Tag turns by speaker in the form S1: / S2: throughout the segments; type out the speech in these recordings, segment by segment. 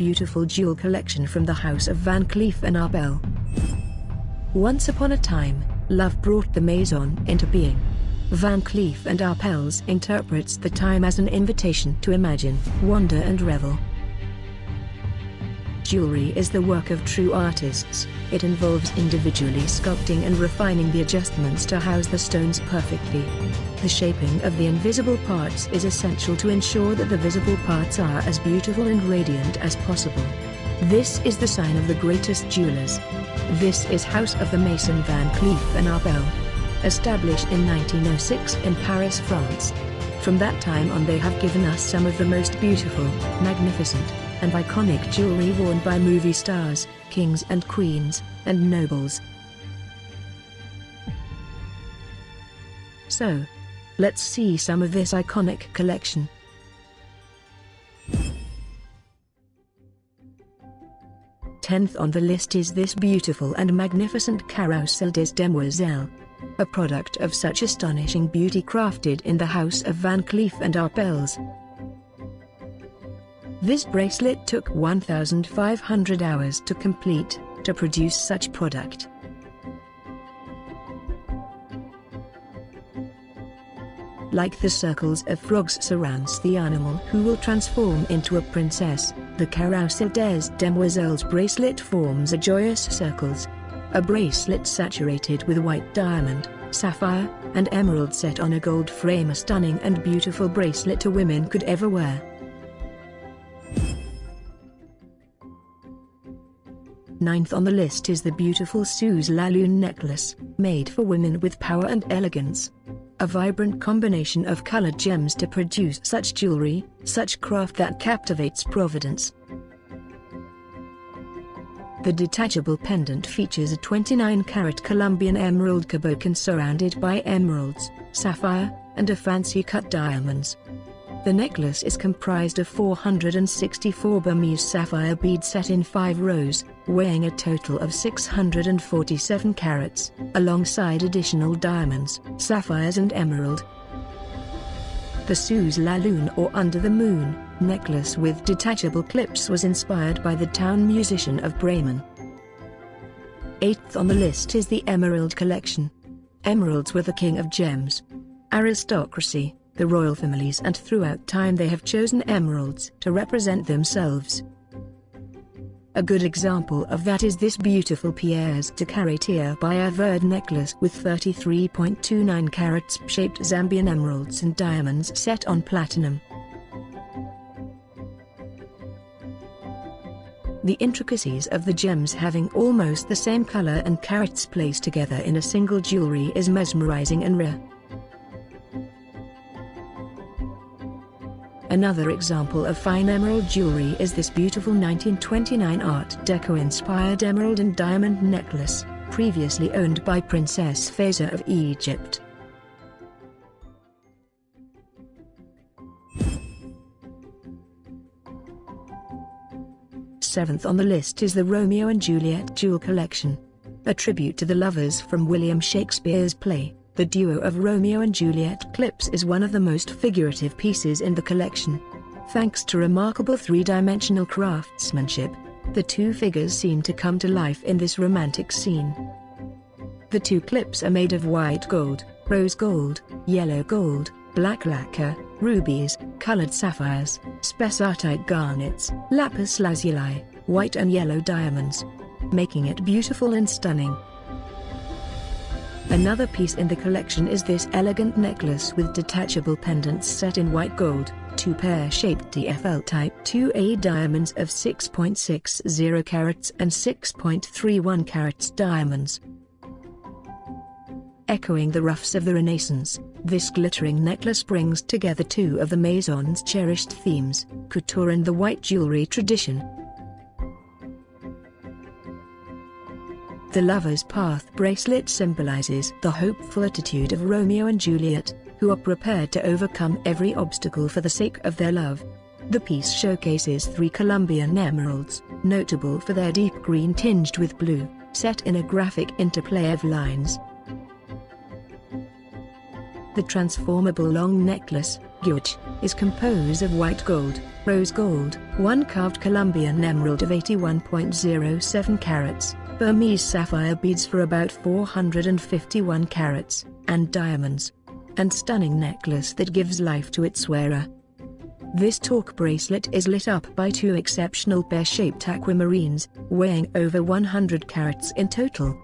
S1: beautiful jewel collection from the House of Van Cleef and Arpels. Once upon a time, love brought the Maison into being. Van Cleef and Arpels interprets the time as an invitation to imagine, wonder and revel. Jewelry is the work of true artists. It involves individually sculpting and refining the adjustments to house the stones perfectly. The shaping of the invisible parts is essential to ensure that the visible parts are as beautiful and radiant as possible. This is the sign of the greatest jewelers. This is House of the Maison Van Cleef and Arpels. Established in 1906 in Paris, France. From that time on they have given us some of the most beautiful, magnificent, and iconic jewelry worn by movie stars, kings and queens, and nobles. So, let's see some of this iconic collection. Tenth on the list is this beautiful and magnificent Carrousel des Demoiselles. A product of such astonishing beauty crafted in the House of Van Cleef and Arpels. This bracelet took 1,500 hours to complete, to produce such product. Like the circles of frogs surrounds the animal who will transform into a princess, the Carrousel des Demoiselles bracelet forms a joyous circles. A bracelet saturated with white diamond, sapphire, and emerald set on a gold frame, a stunning and beautiful bracelet a woman could ever wear. Ninth on the list is the beautiful Suze La Lune necklace, made for women with power and elegance. A vibrant combination of colored gems to produce such jewelry, such craft that captivates Providence. The detachable pendant features a 29-carat Colombian emerald cabochon surrounded by emeralds, sapphire, and a fancy cut diamonds. The necklace is comprised of 464 Burmese sapphire beads set in 5 rows, weighing a total of 647 carats, alongside additional diamonds, sapphires and emerald. The Suze La Lune or Under the Moon necklace with detachable clips was inspired by the town musician of Bremen. Eighth on the list is the Emerald Collection. Emeralds were the king of gems. Aristocracy, the royal families and throughout time they have chosen emeralds to represent themselves. A good example of that is this beautiful Pièce de Caratier by Averd necklace with 33.29 carats shaped Zambian emeralds and diamonds set on platinum. The intricacies of the gems having almost the same color and carats placed together in a single jewelry is mesmerizing and rare. Another example of fine emerald jewelry is this beautiful 1929 Art Deco-inspired emerald and diamond necklace, previously owned by Princess Faiza of Egypt. Seventh on the list is the Romeo and Juliet Jewel Collection. A tribute to the lovers from William Shakespeare's play. The duo of Romeo and Juliet clips is one of the most figurative pieces in the collection. Thanks to remarkable three-dimensional craftsmanship, the two figures seem to come to life in this romantic scene. The two clips are made of white gold, rose gold, yellow gold, black lacquer, rubies, colored sapphires, spessartite garnets, lapis lazuli, white and yellow diamonds, making it beautiful and stunning. Another piece in the collection is this elegant necklace with detachable pendants set in white gold, 2 pear-shaped TFL Type 2A diamonds of 6.60 carats and 6.31 carats diamonds. Echoing the ruffs of the Renaissance, this glittering necklace brings together two of the Maison's cherished themes, couture and the white jewelry tradition. The Lover's Path bracelet symbolizes the hopeful attitude of Romeo and Juliet, who are prepared to overcome every obstacle for the sake of their love. The piece showcases 3 Colombian emeralds, notable for their deep green tinged with blue, set in a graphic interplay of lines. The transformable long necklace, Guch, is composed of white gold, rose gold, one carved Colombian emerald of 81.07 carats, Burmese sapphire beads for about 451 carats, and diamonds. And stunning necklace that gives life to its wearer. This torque bracelet is lit up by two exceptional pear-shaped aquamarines, weighing over 100 carats in total.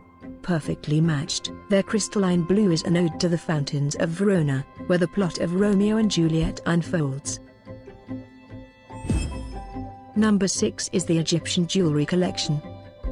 S1: Perfectly matched, their crystalline blue is an ode to the fountains of Verona, where the plot of Romeo and Juliet unfolds. Number 6 is the Egyptian Jewelry Collection.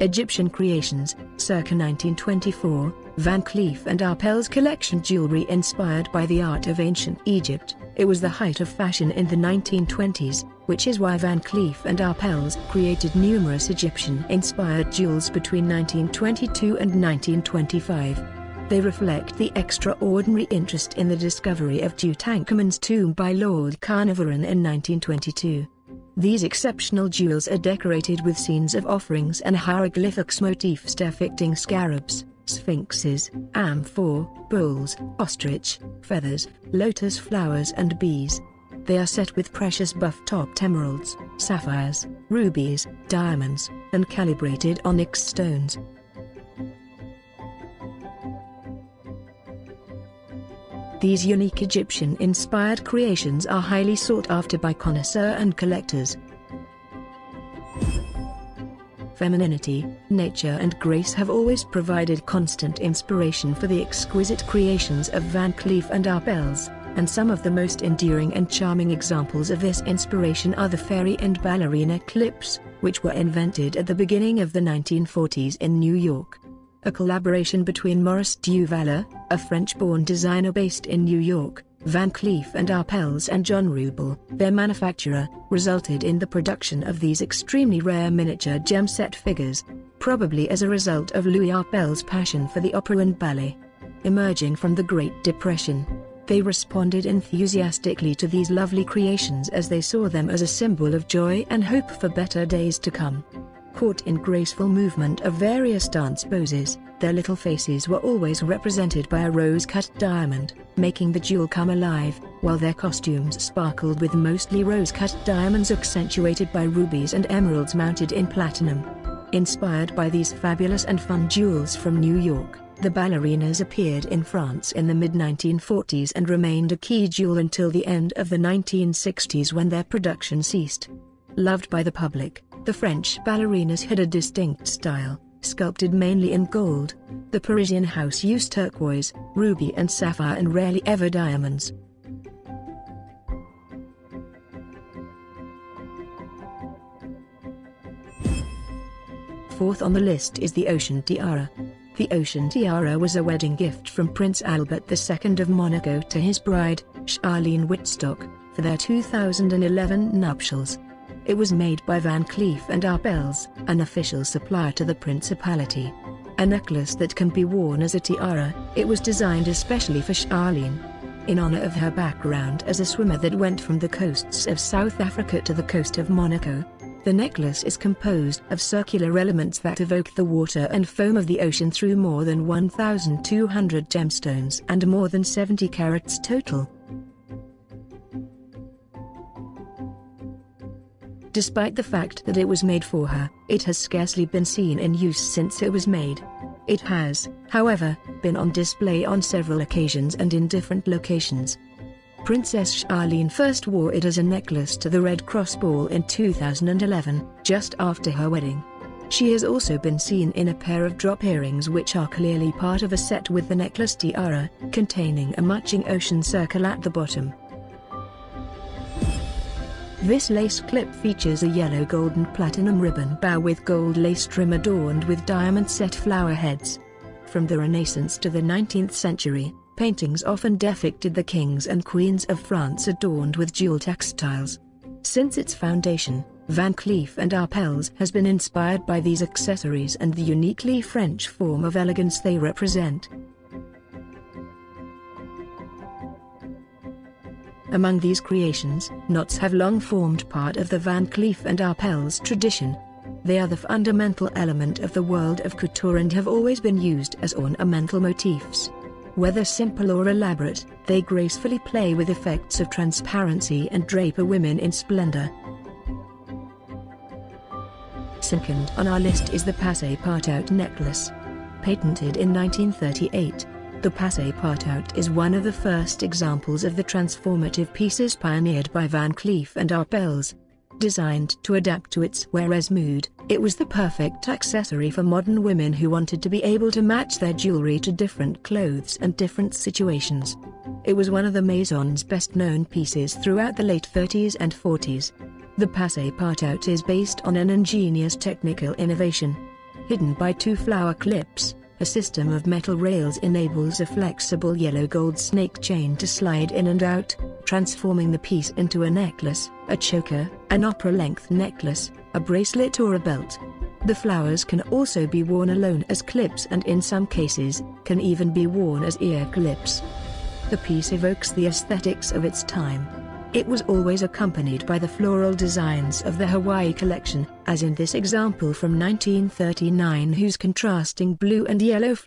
S1: Egyptian Creations, circa 1924, Van Cleef & Arpels collection jewelry inspired by the art of ancient Egypt. It was the height of fashion in the 1920s, which is why Van Cleef & Arpels created numerous Egyptian-inspired jewels between 1922 and 1925. They reflect the extraordinary interest in the discovery of Tutankhamun's tomb by Lord Carnarvon in 1922. These exceptional jewels are decorated with scenes of offerings and hieroglyphics motifs depicting scarabs, sphinxes, amphor, bulls, ostrich, feathers, lotus flowers and bees. They are set with precious buff-topped emeralds, sapphires, rubies, diamonds, and calibrated onyx stones. These unique Egyptian-inspired creations are highly sought after by connoisseurs and collectors. Femininity, nature and grace have always provided constant inspiration for the exquisite creations of Van Cleef & Arpels, and some of the most endearing and charming examples of this inspiration are the fairy and ballerina clips, which were invented at the beginning of the 1940s in New York. A collaboration between Maurice Duvaller, a French-born designer based in New York, Van Cleef & Arpels and John Rubel, their manufacturer, resulted in the production of these extremely rare miniature gem-set figures, probably as a result of Louis Arpels' passion for the opera and ballet. Emerging from the Great Depression, they responded enthusiastically to these lovely creations as they saw them as a symbol of joy and hope for better days to come. Caught in graceful movement of various dance poses, their little faces were always represented by a rose-cut diamond, making the jewel come alive, while their costumes sparkled with mostly rose-cut diamonds accentuated by rubies and emeralds mounted in platinum. Inspired by these fabulous and fun jewels from New York, the ballerinas appeared in France in the mid-1940s and remained a key jewel until the end of the 1960s when their production ceased. Loved by the public, the French ballerinas had a distinct style, sculpted mainly in gold. The Parisian house used turquoise, ruby and sapphire and rarely ever diamonds. Fourth on the list is the Ocean Tiara. The Ocean Tiara was a wedding gift from Prince Albert II of Monaco to his bride, Charlene Wittstock, for their 2011 nuptials. It was made by Van Cleef & Arpels, an official supplier to the Principality. A necklace that can be worn as a tiara, it was designed especially for Charlene. In honor of her background as a swimmer that went from the coasts of South Africa to the coast of Monaco. The necklace is composed of circular elements that evoke the water and foam of the ocean through more than 1,200 gemstones and more than 70 carats total. Despite the fact that it was made for her, it has scarcely been seen in use since it was made. It has, however, been on display on several occasions and in different locations. Princess Charlene first wore it as a necklace to the Red Cross Ball in 2011, just after her wedding. She has also been seen in a pair of drop earrings which are clearly part of a set with the necklace tiara, containing a matching ocean circle at the bottom. This lace clip features a yellow gold and platinum ribbon bow with gold lace trim adorned with diamond-set flower heads. From the Renaissance to the 19th century, paintings often depicted the kings and queens of France adorned with jewel textiles. Since its foundation, Van Cleef & Arpels has been inspired by these accessories and the uniquely French form of elegance they represent. Among these creations, knots have long formed part of the Van Cleef & Arpels tradition. They are the fundamental element of the world of couture and have always been used as ornamental motifs. Whether simple or elaborate, they gracefully play with effects of transparency and drape women in splendor. Second on our list is the passe-partout necklace. Patented in 1938, the passe-partout is one of the first examples of the transformative pieces pioneered by Van Cleef & Arpels. Designed to adapt to its wearer's mood, it was the perfect accessory for modern women who wanted to be able to match their jewelry to different clothes and different situations. It was one of the Maison's best-known pieces throughout the late 30s and 40s. The passe-partout is based on an ingenious technical innovation. Hidden by two flower clips, a system of metal rails enables a flexible yellow-gold snake chain to slide in and out, transforming the piece into a necklace, a choker, an opera-length necklace, a bracelet or a belt. The flowers can also be worn alone as clips and in some cases, can even be worn as ear clips. The piece evokes the aesthetics of its time. It was always accompanied by the floral designs of the Hawaii collection, as in this example from 1939 whose contrasting blue and yellow flowers